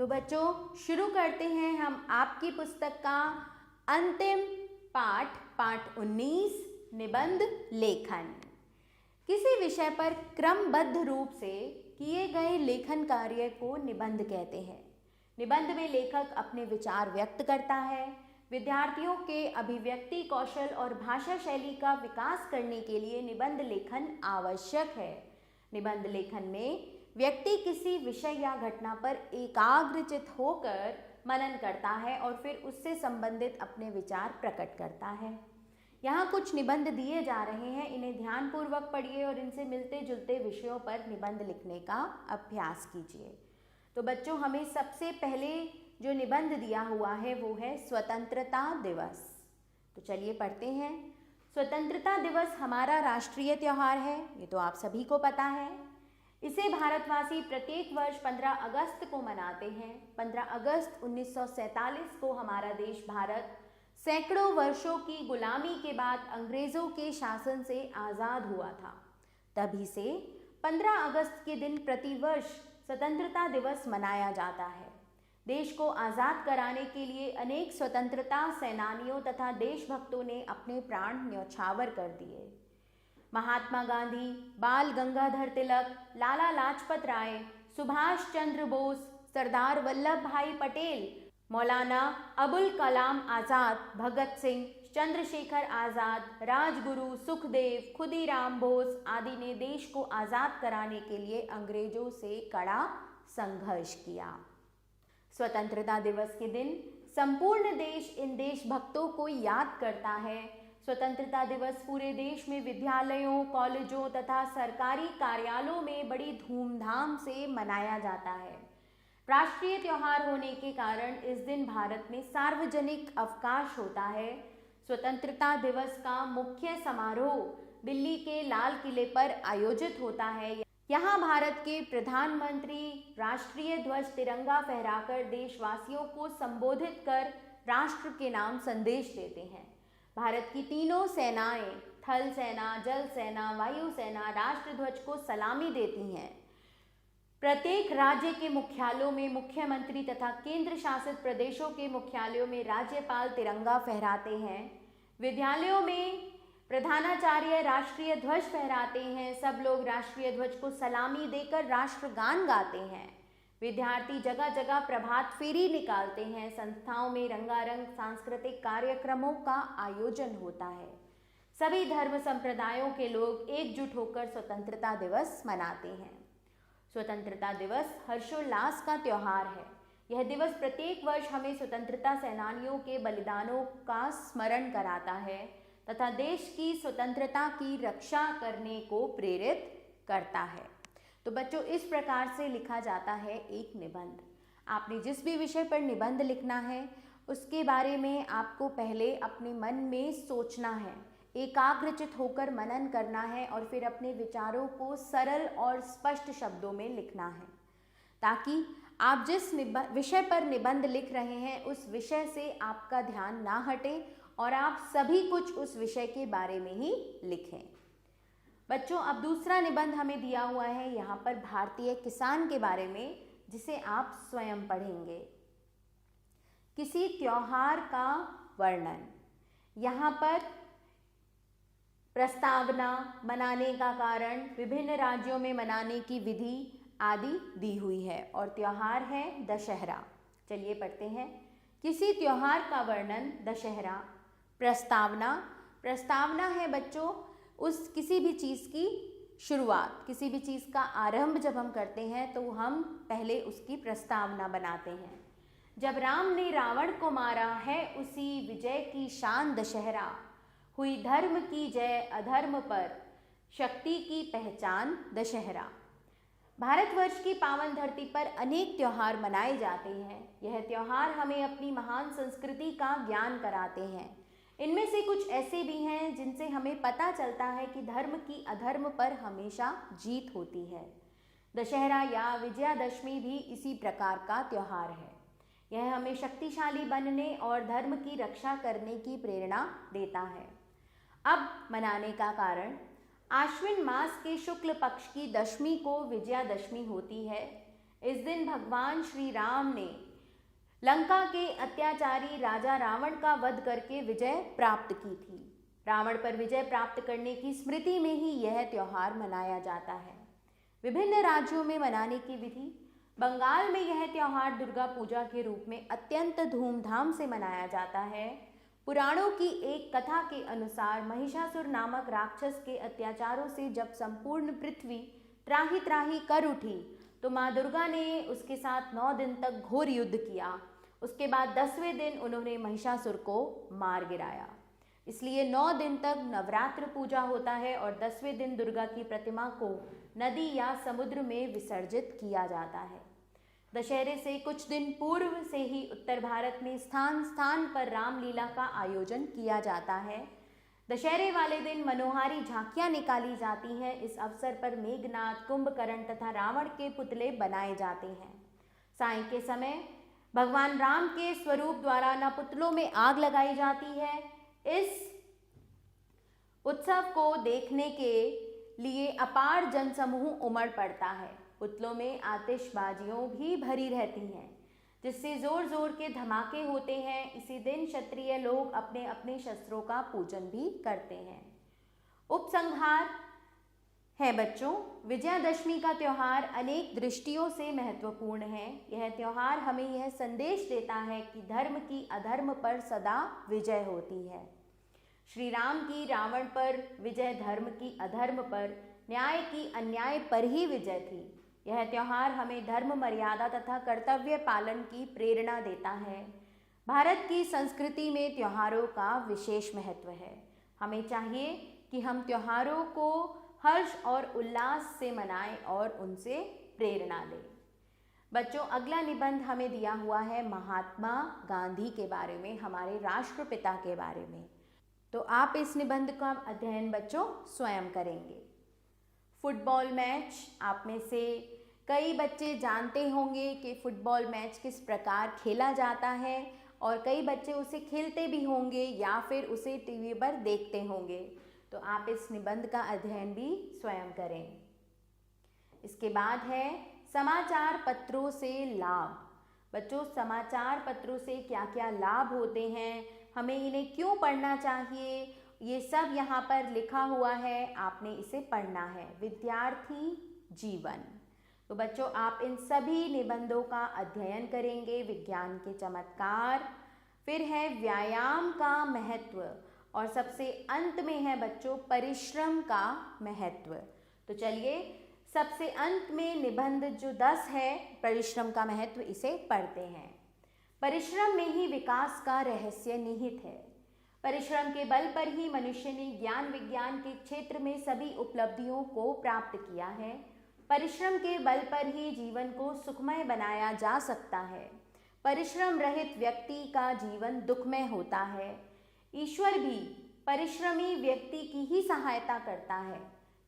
तो बच्चों शुरू करते हैं हम आपकी पुस्तक का अंतिम पाठ 19 निबंध लेखन। किसी विषय पर क्रमबद्ध रूप से किए गए लेखन कार्य को निबंध कहते हैं। निबंध में लेखक अपने विचार व्यक्त करता है। विद्यार्थियों के अभिव्यक्ति कौशल और भाषा शैली का विकास करने के लिए निबंध लेखन आवश्यक है। निबंध लेखन में व्यक्ति किसी विषय या घटना पर एकाग्रचित होकर मनन करता है और फिर उससे संबंधित अपने विचार प्रकट करता है। यहाँ कुछ निबंध दिए जा रहे हैं, इन्हें ध्यानपूर्वक पढ़िए और इनसे मिलते जुलते विषयों पर निबंध लिखने का अभ्यास कीजिए। तो बच्चों हमें सबसे पहले जो निबंध दिया हुआ है वो है स्वतंत्रता दिवस। तो चलिए पढ़ते हैं। स्वतंत्रता दिवस हमारा राष्ट्रीय त्यौहार है, ये तो आप सभी को पता है। इसे भारतवासी प्रत्येक वर्ष 15 अगस्त को मनाते हैं। 15 अगस्त 1947 को हमारा देश भारत सैकड़ों वर्षों की गुलामी के बाद अंग्रेज़ों के शासन से आज़ाद हुआ था। तभी से 15 अगस्त के दिन प्रतिवर्ष स्वतंत्रता दिवस मनाया जाता है। देश को आज़ाद कराने के लिए अनेक स्वतंत्रता सेनानियों तथा देशभक्तों ने अपने प्राण न्यौछावर कर दिए। महात्मा गांधी, बाल गंगाधर तिलक, लाला लाजपत राय, सुभाष चंद्र बोस, सरदार वल्लभ भाई पटेल, मौलाना अबुल कलाम आज़ाद, भगत सिंह, चंद्रशेखर आज़ाद, राजगुरु, सुखदेव, खुदीराम बोस आदि ने देश को आज़ाद कराने के लिए अंग्रेजों से कड़ा संघर्ष किया। स्वतंत्रता दिवस के दिन संपूर्ण देश इन देशभक्तों को याद करता है। स्वतंत्रता दिवस पूरे देश में विद्यालयों, कॉलेजों तथा सरकारी कार्यालयों में बड़ी धूमधाम से मनाया जाता है। राष्ट्रीय त्यौहार होने के कारण इस दिन भारत में सार्वजनिक अवकाश होता है। स्वतंत्रता दिवस का मुख्य समारोह दिल्ली के लाल किले पर आयोजित होता है। यहाँ भारत के प्रधानमंत्री राष्ट्रीय ध्वज तिरंगा फहराकर देशवासियों को संबोधित कर राष्ट्र के नाम संदेश देते हैं। भारत की तीनों सेनाएं, थल सेना, जल सेना, वायु सेना राष्ट्र ध्वज को सलामी देती हैं। प्रत्येक राज्य के मुख्यालयों में मुख्यमंत्री तथा केंद्र शासित प्रदेशों के मुख्यालयों में राज्यपाल तिरंगा फहराते हैं। विद्यालयों में प्रधानाचार्य राष्ट्रीय ध्वज फहराते हैं। सब लोग राष्ट्रीय ध्वज को सलामी देकर राष्ट्रगान गाते हैं। विद्यार्थी जगह जगह प्रभात फेरी निकालते हैं। संस्थाओं में रंगारंग सांस्कृतिक कार्यक्रमों का आयोजन होता है। सभी धर्म संप्रदायों के लोग एकजुट होकर स्वतंत्रता दिवस मनाते हैं। स्वतंत्रता दिवस हर्षोल्लास का त्यौहार है। यह दिवस प्रत्येक वर्ष हमें स्वतंत्रता सेनानियों के बलिदानों का स्मरण कराता है तथा देश की स्वतंत्रता की रक्षा करने को प्रेरित करता है। तो बच्चों इस प्रकार से लिखा जाता है एक निबंध। आपने जिस भी विषय पर निबंध लिखना है उसके बारे में आपको पहले अपने मन में सोचना है, एकाग्रचित होकर मनन करना है और फिर अपने विचारों को सरल और स्पष्ट शब्दों में लिखना है, ताकि आप जिस विषय पर निबंध लिख रहे हैं उस विषय से आपका ध्यान ना हटे और आप सभी कुछ उस विषय के बारे में ही लिखें। बच्चों अब दूसरा निबंध हमें दिया हुआ है यहाँ पर भारतीय किसान के बारे में, जिसे आप स्वयं पढ़ेंगे। किसी त्योहार का वर्णन। यहाँ पर प्रस्तावना, मनाने का कारण, विभिन्न राज्यों में मनाने की विधि आदि दी हुई है और त्योहार है दशहरा। चलिए पढ़ते हैं। किसी त्योहार का वर्णन। दशहरा। प्रस्तावना। प्रस्तावना है बच्चों उस किसी भी चीज़ की शुरुआत, किसी भी चीज़ का आरंभ जब हम करते हैं तो हम पहले उसकी प्रस्तावना बनाते हैं। जब राम ने रावण को मारा है उसी विजय की शान दशहरा, हुई धर्म की जय अधर्म पर, शक्ति की पहचान दशहरा। भारतवर्ष की पावन धरती पर अनेक त्योहार मनाए जाते हैं। यह त्योहार हमें अपनी महान संस्कृति का ज्ञान कराते हैं। इनमें से कुछ ऐसे भी हैं जिनसे हमें पता चलता है कि धर्म की अधर्म पर हमेशा जीत होती है। दशहरा या विजयादशमी भी इसी प्रकार का त्यौहार है। यह हमें शक्तिशाली बनने और धर्म की रक्षा करने की प्रेरणा देता है। अब मनाने का कारण। आश्विन मास के शुक्ल पक्ष की दशमी को विजयादशमी होती है। इस दिन भगवान श्री राम ने लंका के अत्याचारी राजा रावण का वध करके विजय प्राप्त की थी। रावण पर विजय प्राप्त करने की स्मृति में ही यह त्योहार मनाया जाता है। विभिन्न राज्यों में मनाने की विधि। बंगाल में यह त्योहार दुर्गा पूजा के रूप में अत्यंत धूमधाम से मनाया जाता है। पुराणों की एक कथा के अनुसार महिषासुर नामक राक्षस के अत्याचारों से जब संपूर्ण पृथ्वी त्राही त्राही कर उठी तो माँ दुर्गा ने उसके साथ 9 दिन तक घोर युद्ध किया। उसके बाद 10वें दिन उन्होंने महिषासुर को मार गिराया। इसलिए 9 दिन तक नवरात्र पूजा होता है और 10वें दिन दुर्गा की प्रतिमा को नदी या समुद्र में विसर्जित किया जाता है। दशहरे से कुछ दिन पूर्व से ही उत्तर भारत में स्थान स्थान पर रामलीला का आयोजन किया जाता है। दशहरे वाले दिन मनोहारी झांकियां निकाली जाती हैं। इस अवसर पर मेघनाद, कुंभकर्ण तथा रावण के पुतले बनाए जाते हैं। सायं के समय भगवान राम के स्वरूप द्वारा न पुतलों में आग लगाई जाती है। इस उत्सव को देखने के लिए अपार जनसमूह उमड़ पड़ता है। पुतलों में आतिशबाजियों भी भरी रहती हैं, जिससे जोर जोर के धमाके होते हैं। इसी दिन क्षत्रिय लोग अपने अपने शस्त्रों का पूजन भी करते हैं। उपसंहार है बच्चों, विजयादशमी का त्यौहार अनेक दृष्टियों से महत्वपूर्ण है। यह त्यौहार हमें यह संदेश देता है कि धर्म की अधर्म पर सदा विजय होती है। श्री राम की रावण पर विजय धर्म की अधर्म पर, न्याय की अन्याय पर ही विजय थी। यह त्यौहार हमें धर्म, मर्यादा तथा कर्तव्य पालन की प्रेरणा देता है। भारत की संस्कृति में त्योहारों का विशेष महत्व है। हमें चाहिए कि हम त्योहारों को हर्ष और उल्लास से मनाएं और उनसे प्रेरणा लें। बच्चों, अगला निबंध हमें दिया हुआ है महात्मा गांधी के बारे में, हमारे राष्ट्रपिता के बारे में। तो आप इस निबंध का अध्ययन बच्चों स्वयं करेंगे। फुटबॉल मैच, आप में से कई बच्चे जानते होंगे कि फुटबॉल मैच किस प्रकार खेला जाता है और कई बच्चे उसे खेलते भी होंगे या फिर उसे टीवी पर देखते होंगे। तो आप इस निबंध का अध्ययन भी स्वयं करें। इसके बाद है समाचार पत्रों से लाभ। बच्चों, समाचार पत्रों से क्या क्या लाभ होते हैं, हमें इन्हें क्यों पढ़ना चाहिए, ये सब यहाँ पर लिखा हुआ है, आपने इसे पढ़ना है। विद्यार्थी जीवन। तो बच्चों, आप इन सभी निबंधों का अध्ययन करेंगे। विज्ञान के चमत्कार, फिर है व्यायाम का महत्व और सबसे अंत में है बच्चों परिश्रम का महत्व। तो चलिए सबसे अंत में निबंध जो 10 है परिश्रम का महत्व, इसे पढ़ते हैं। परिश्रम में ही विकास का रहस्य निहित है। परिश्रम के बल पर ही मनुष्य ने ज्ञान विज्ञान के क्षेत्र में सभी उपलब्धियों को प्राप्त किया है। परिश्रम के बल पर ही जीवन को सुखमय बनाया जा सकता है। परिश्रम रहित व्यक्ति का जीवन दुखमय होता है। ईश्वर भी परिश्रमी व्यक्ति की ही सहायता करता है।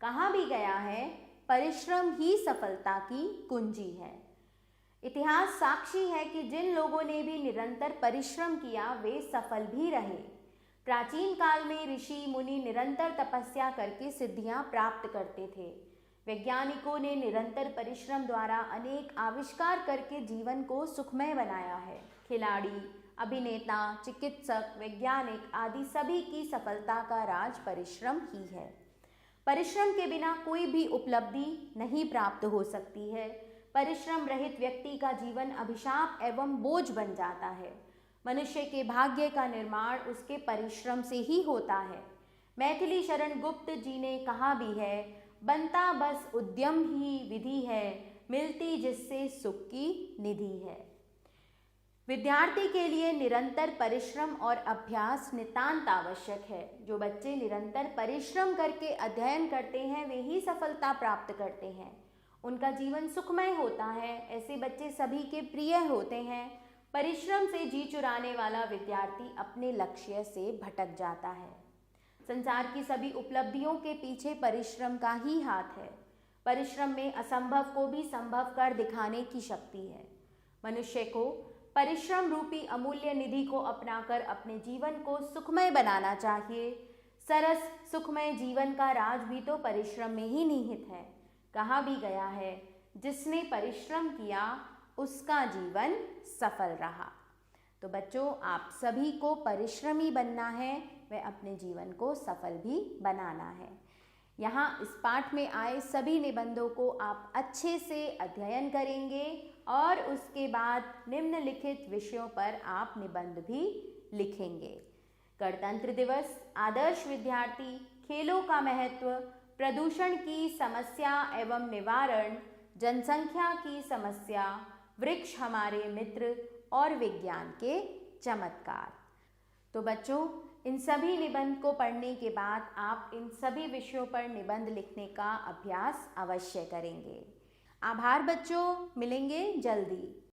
कहाँ भी गया है, परिश्रम ही सफलता की कुंजी है। इतिहास साक्षी है कि जिन लोगों ने भी निरंतर परिश्रम किया वे सफल भी रहे। प्राचीन काल में ऋषि मुनि निरंतर तपस्या करके सिद्धियां प्राप्त करते थे। वैज्ञानिकों ने निरंतर परिश्रम द्वारा अनेक आविष्कार करके जीवन को सुखमय बनाया है। खिलाड़ी, अभिनेता, चिकित्सक, वैज्ञानिक आदि सभी की सफलता का राज परिश्रम ही है। परिश्रम के बिना कोई भी उपलब्धि नहीं प्राप्त हो सकती है। परिश्रम रहित व्यक्ति का जीवन अभिशाप एवं बोझ बन जाता है। मनुष्य के भाग्य का निर्माण उसके परिश्रम से ही होता है। मैथिली शरण गुप्त जी ने कहा भी है, बनता बस उद्यम ही विधि है, मिलती जिससे सुख की निधि है। विद्यार्थी के लिए निरंतर परिश्रम और अभ्यास नितांत आवश्यक है। जो बच्चे निरंतर परिश्रम करके अध्ययन करते हैं वे ही सफलता प्राप्त करते हैं। उनका जीवन सुखमय होता है। ऐसे बच्चे सभी के प्रिय होते हैं। परिश्रम से जी चुराने वाला विद्यार्थी अपने लक्ष्य से भटक जाता है। संसार की सभी उपलब्धियों के पीछे परिश्रम का ही हाथ है। परिश्रम में असंभव को भी संभव कर दिखाने की शक्ति है। मनुष्य को परिश्रम रूपी अमूल्य निधि को अपनाकर अपने जीवन को सुखमय बनाना चाहिए। सरस सुखमय जीवन का राज भी तो परिश्रम में ही निहित है। कहाँ भी गया है, जिसने परिश्रम किया उसका जीवन सफल रहा। तो बच्चों, आप सभी को परिश्रमी बनना है, व अपने जीवन को सफल भी बनाना है। यहाँ इस पाठ में आए सभी निबंधों को आप अच्छे से अध्ययन करेंगे और उसके बाद निम्नलिखित विषयों पर आप निबंध भी लिखेंगे। गणतंत्र दिवस, आदर्श विद्यार्थी, खेलों का महत्व, प्रदूषण की समस्या एवं निवारण, जनसंख्या की समस्या, वृक्ष हमारे मित्र और विज्ञान के चमत्कार। तो बच्चों, इन सभी निबंध को पढ़ने के बाद आप इन सभी विषयों पर निबंध लिखने का अभ्यास अवश्य करेंगे। आभार बच्चों, मिलेंगे जल्दी।